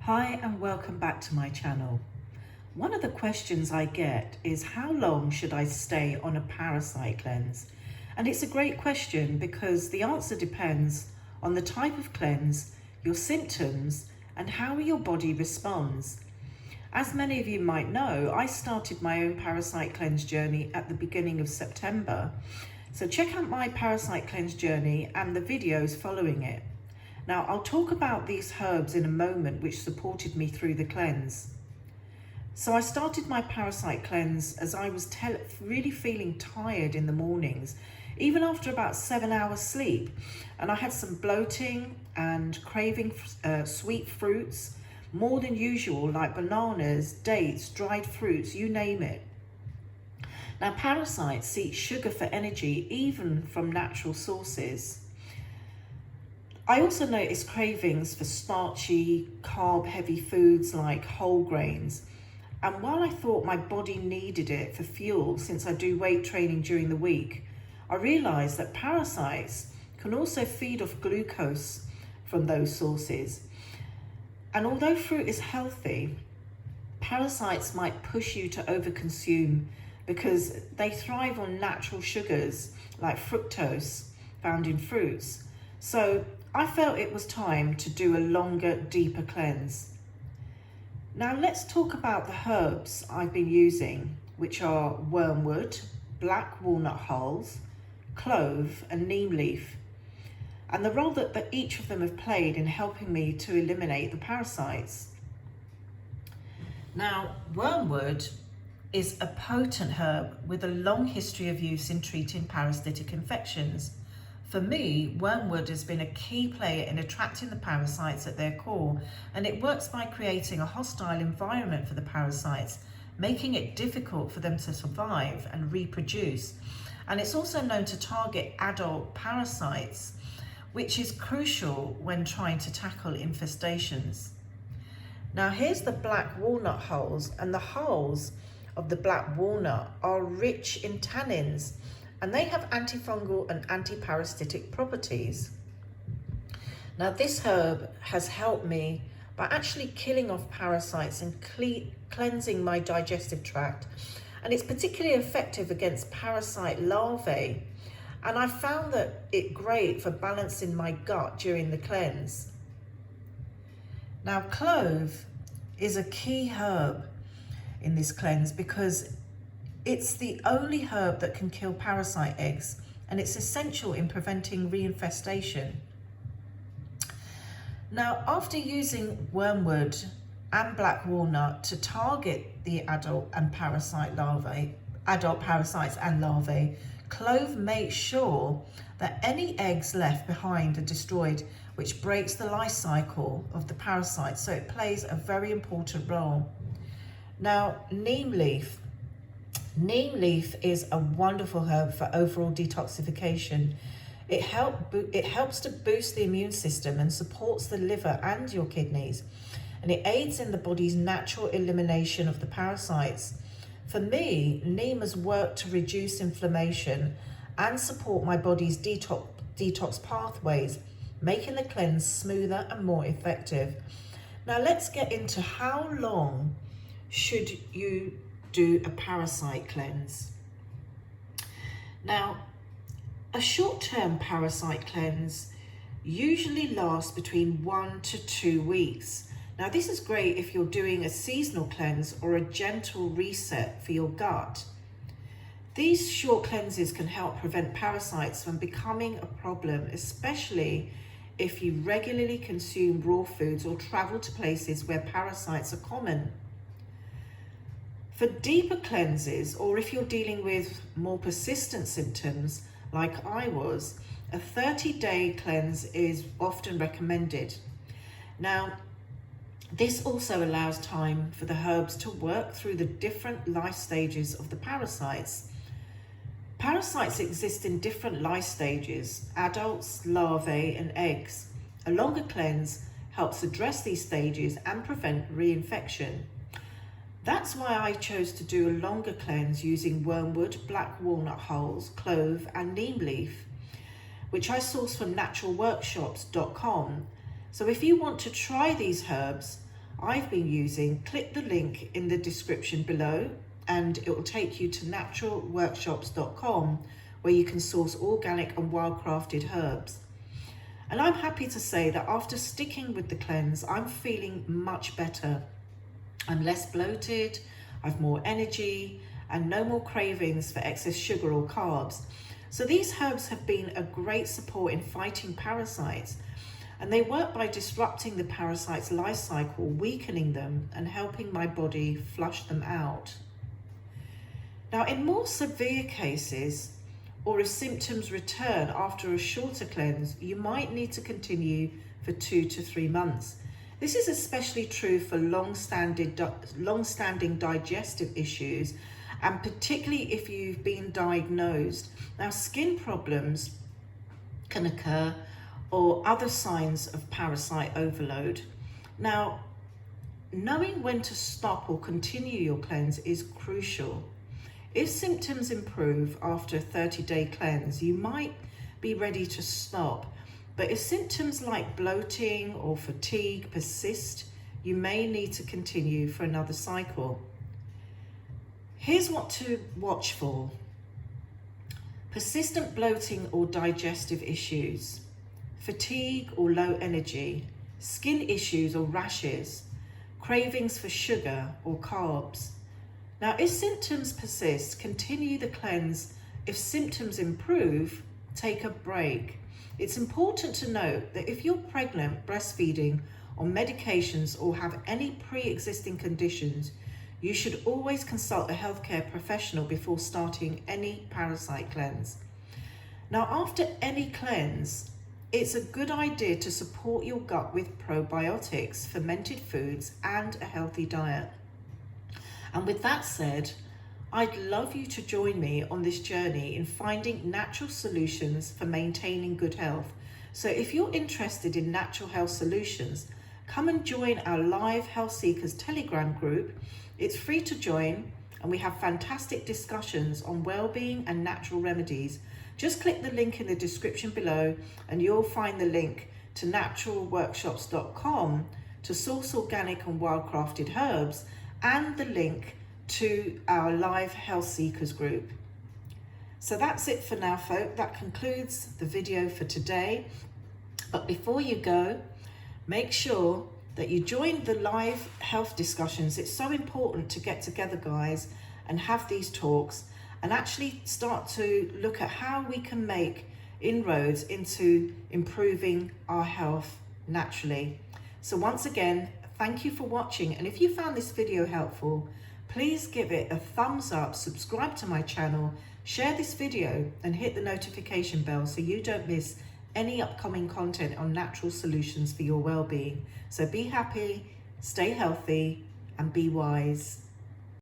Hi and welcome back to my channel. One of the questions I get is how long should I stay on a parasite cleanse? And it's a great question because the answer depends on the type of cleanse, your symptoms, and how your body responds. As many of you might know, I started my own parasite cleanse journey at the beginning of September. So check out my parasite cleanse journey and the videos following it. Now, I'll talk about these herbs in a moment which supported me through the cleanse. So I started my parasite cleanse as I was really feeling tired in the mornings, even after about 7 hours sleep. And I had some bloating and craving sweet fruits, more than usual, like bananas, dates, dried fruits, you name it. Now, parasites seek sugar for energy, even from natural sources. I also noticed cravings for starchy, carb-heavy foods like whole grains. And while I thought my body needed it for fuel since I do weight training during the week, I realised that parasites can also feed off glucose from those sources. And although fruit is healthy, parasites might push you to overconsume because they thrive on natural sugars like fructose found in fruits. So I felt it was time to do a longer, deeper cleanse. Now let's talk about the herbs I've been using, which are wormwood, black walnut hulls, clove and neem leaf, and the role that each of them have played in helping me to eliminate the parasites. Now, wormwood is a potent herb with a long history of use in treating parasitic infections. For me, wormwood has been a key player in attracting the parasites at their core, and it works by creating a hostile environment for the parasites, making it difficult for them to survive and reproduce. And it's also known to target adult parasites, which is crucial when trying to tackle infestations. Now here's the black walnut hulls, and the hulls of the black walnut are rich in tannins, and they have antifungal and anti-parasitic properties. Now this herb has helped me by actually killing off parasites and cleansing my digestive tract, and it's particularly effective against parasite larvae, and I found that it great for balancing my gut during the cleanse. Now clove is a key herb in this cleanse because it's the only herb that can kill parasite eggs, and it's essential in preventing reinfestation. Now, after using wormwood and black walnut to target the adult parasites and larvae, clove makes sure that any eggs left behind are destroyed, which breaks the life cycle of the parasite, so it plays a very important role. Now, neem leaf. Neem leaf is a wonderful herb for overall detoxification. It helps to boost the immune system and supports the liver and your kidneys, and it aids in the body's natural elimination of the parasites. For me, neem has worked to reduce inflammation and support my body's detox pathways, making the cleanse smoother and more effective. Now let's get into how long should you do a parasite cleanse. Now, a short-term parasite cleanse usually lasts between 1 to 2 weeks. Now, this is great if you're doing a seasonal cleanse or a gentle reset for your gut. These short cleanses can help prevent parasites from becoming a problem, especially if you regularly consume raw foods or travel to places where parasites are common. For deeper cleanses, or if you're dealing with more persistent symptoms like I was, a 30-day cleanse is often recommended. Now, this also allows time for the herbs to work through the different life stages of the parasites. Parasites exist in different life stages: adults, larvae, and eggs. A longer cleanse helps address these stages and prevent reinfection. That's why I chose to do a longer cleanse using wormwood, black walnut hulls, clove and neem leaf, which I sourced from naturalworkshops.com. So if you want to try these herbs, I've been using, click the link in the description below and it will take you to naturalworkshops.com, where you can source organic and wildcrafted herbs. And I'm happy to say that after sticking with the cleanse, I'm feeling much better. I'm less bloated, I've more energy, and no more cravings for excess sugar or carbs. So these herbs have been a great support in fighting parasites, and they work by disrupting the parasite's life cycle, weakening them and helping my body flush them out. Now, in more severe cases, or if symptoms return after a shorter cleanse, you might need to continue for 2 to 3 months. This is especially true for long-standing digestive issues, and particularly if you've been diagnosed. Now, skin problems can occur or other signs of parasite overload. Now, knowing when to stop or continue your cleanse is crucial. If symptoms improve after a 30-day cleanse, you might be ready to stop. But if symptoms like bloating or fatigue persist, you may need to continue for another cycle. Here's what to watch for: persistent bloating or digestive issues, fatigue or low energy, skin issues or rashes, cravings for sugar or carbs. Now, if symptoms persist, continue the cleanse. If symptoms improve, take a break. It's important to note that if you're pregnant, breastfeeding, on medications, or have any pre-existing conditions, you should always consult a healthcare professional before starting any parasite cleanse. Now, after any cleanse, it's a good idea to support your gut with probiotics, fermented foods, and a healthy diet. And with that said, I'd love you to join me on this journey in finding natural solutions for maintaining good health. So if you're interested in natural health solutions, come and join our live Health Seekers Telegram group. It's free to join, and we have fantastic discussions on well-being and natural remedies. Just click the link in the description below and you'll find the link to naturalworkshops.com to source organic and wildcrafted herbs, and the link to our live Health Seekers group. So that's it for now, folk. That concludes the video for today. But before you go, make sure that you join the live health discussions. It's so important to get together, guys, and have these talks and actually start to look at how we can make inroads into improving our health naturally. So once again, thank you for watching, and if you found this video helpful, please give it a thumbs up, subscribe to my channel, share this video, and hit the notification bell so you don't miss any upcoming content on natural solutions for your well-being. So be happy, stay healthy, and be wise.